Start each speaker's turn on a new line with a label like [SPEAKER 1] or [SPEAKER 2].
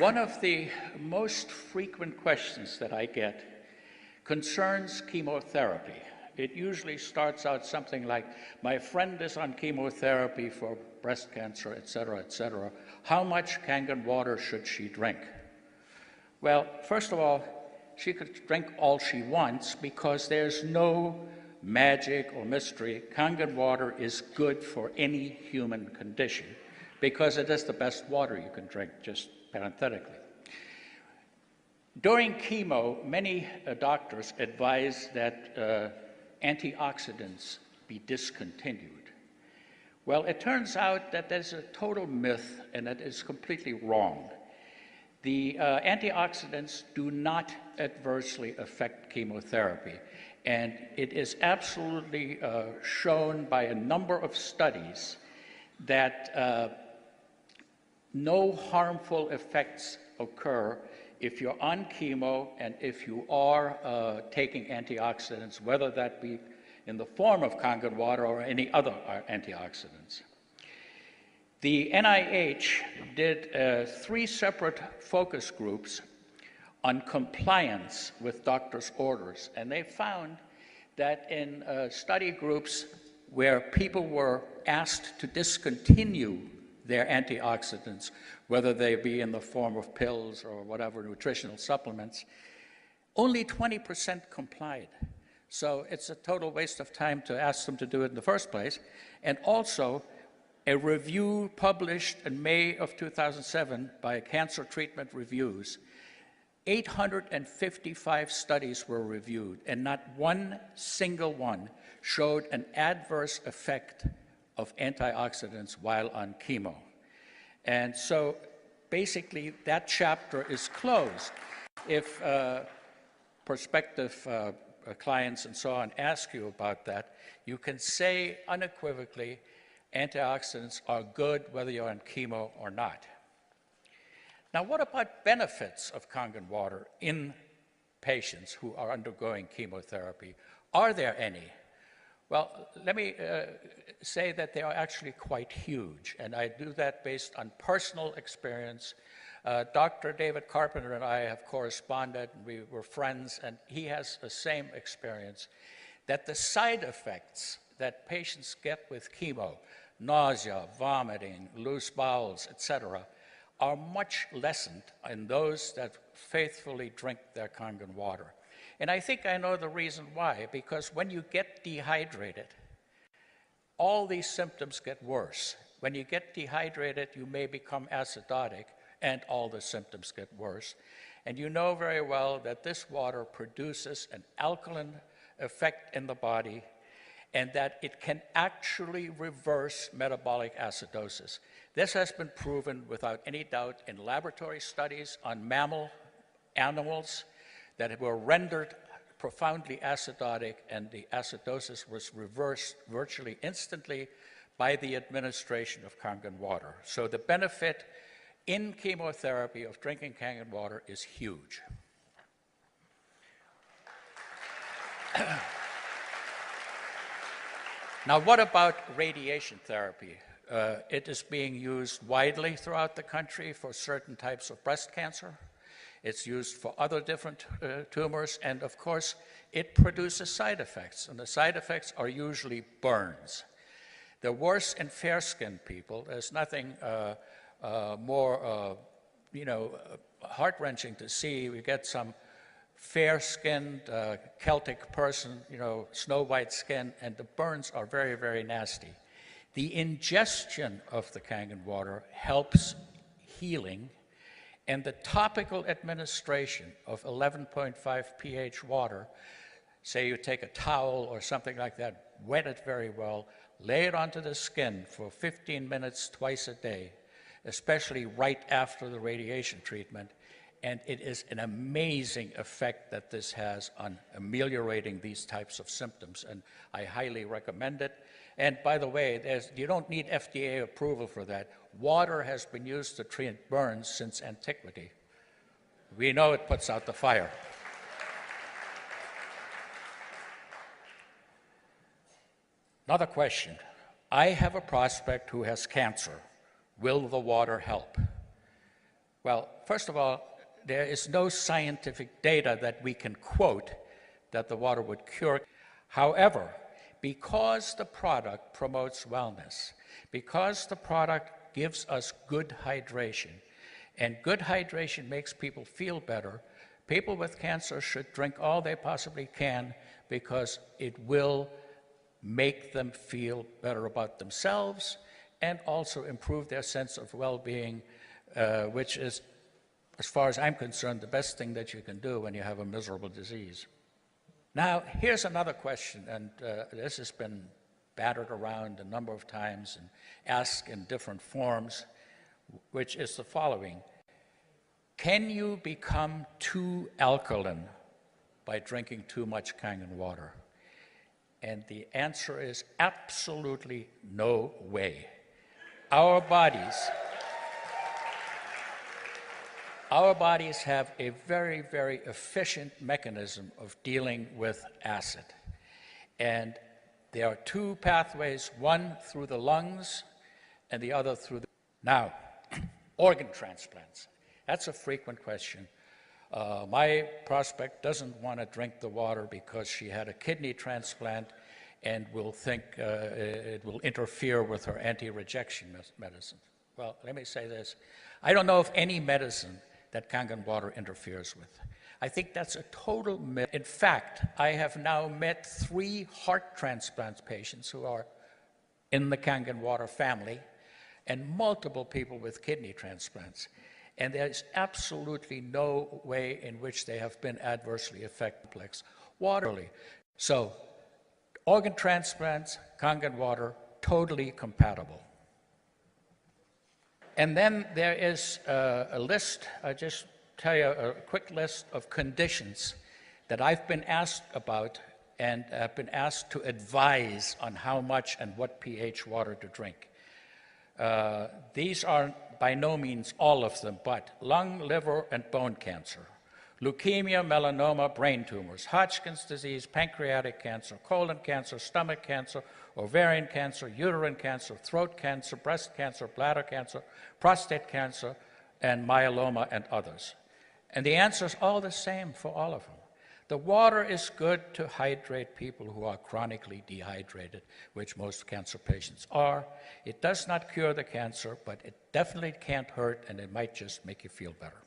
[SPEAKER 1] One of the most frequent questions that I get concerns chemotherapy. It usually starts out something like, my friend is on chemotherapy for breast cancer, et cetera, et cetera. How much Kangen water should she drink? Well, first of all, she could drink all she wants because there's no magic or mystery. Kangen water is good for any human condition because it is the best water you can drink, just parenthetically. During chemo, many doctors advise that antioxidants be discontinued. Well, it turns out that that's a total myth and that is completely wrong. The antioxidants do not adversely affect chemotherapy, and it is absolutely shown by a number of studies that no harmful effects occur if you're on chemo and if you are taking antioxidants, whether that be in the form of Kangen water or any other antioxidants. The NIH did 3 separate focus groups on compliance with doctors' orders, and they found that in study groups where people were asked to discontinue their antioxidants, whether they be in the form of pills or whatever, nutritional supplements, only 20% complied. So it's a total waste of time to ask them to do it in the first place. And also, a review published in May of 2007 by Cancer Treatment Reviews, 855 studies were reviewed, and not one single one showed an adverse effect of antioxidants while on chemo. And so basically that chapter is closed. If prospective clients and so on ask you about that, you can say unequivocally, antioxidants are good whether you're on chemo or not. Now, what about benefits of Kangen water in patients who are undergoing chemotherapy? Are there any? Well, let me say that they are actually quite huge, and I do that based on personal experience. Dr. David Carpenter and I have corresponded, and we were friends, and he has the same experience, that the side effects that patients get with chemo, nausea, vomiting, loose bowels, etc., are much lessened in those that faithfully drink their Kangen water. And I think I know the reason why, because when you get dehydrated, all these symptoms get worse. When you get dehydrated, you may become acidotic, and all the symptoms get worse. And you know very well that this water produces an alkaline effect in the body, and that it can actually reverse metabolic acidosis. This has been proven without any doubt in laboratory studies on mammal animals that were rendered profoundly acidotic, and the acidosis was reversed virtually instantly by the administration of Kangen water. So the benefit in chemotherapy of drinking Kangen water is huge. Now, what about radiation therapy? It is being used widely throughout the country for certain types of breast cancer. It's used for other different tumors, and of course, it produces side effects, and the side effects are usually burns. They're worse in fair-skinned people. There's nothing more, heart-wrenching to see. We get some fair-skinned Celtic person, snow-white skin, and the burns are very, very nasty. The ingestion of the Kangen water helps healing, and the topical administration of 11.5 pH water, say you take a towel or something like that, wet it very well, lay it onto the skin for 15 minutes twice a day, especially right after the radiation treatment, and it is an amazing effect that this has on ameliorating these types of symptoms, and I highly recommend it. And by the way, you don't need FDA approval for that. Water has been used to treat burns since antiquity. We know it puts out the fire. Another question. I have a prospect who has cancer. Will the water help? Well, first of all, there is no scientific data that we can quote that the water would cure. However, because the product promotes wellness, because the product gives us good hydration, and good hydration makes people feel better, people with cancer should drink all they possibly can because it will make them feel better about themselves and also improve their sense of well-being, which is, as far as I'm concerned, the best thing that you can do when you have a miserable disease. Now, here's another question, and this has been battered around a number of times and asked in different forms, which is the following. Can you become too alkaline by drinking too much Kangen water? And the answer is absolutely no way. Our bodies have a very, very efficient mechanism of dealing with acid. And there are two pathways, one through the lungs and the other through the... Now, organ transplants. That's a frequent question. My prospect doesn't want to drink the water because she had a kidney transplant and will think it will interfere with her anti-rejection medicine. Well, let me say this. I don't know of any medicine that Kangen water interferes with. I think that's a total myth. In fact, I have now met 3 heart transplant patients who are in the Kangen water family and multiple people with kidney transplants. And there's absolutely no way in which they have been adversely affected. Water. So, organ transplants, Kangen water, totally compatible. And then there is a list, I'll just tell you a quick list of conditions that I've been asked about and have been asked to advise on how much and what pH water to drink. These are by no means all of them, but lung, liver, and bone cancer, leukemia, melanoma, brain tumors, Hodgkin's disease, pancreatic cancer, colon cancer, stomach cancer, ovarian cancer, uterine cancer, throat cancer, breast cancer, bladder cancer, prostate cancer, and myeloma, and others. And the answer is all the same for all of them. The water is good to hydrate people who are chronically dehydrated, which most cancer patients are. It does not cure the cancer, but it definitely can't hurt, and it might just make you feel better.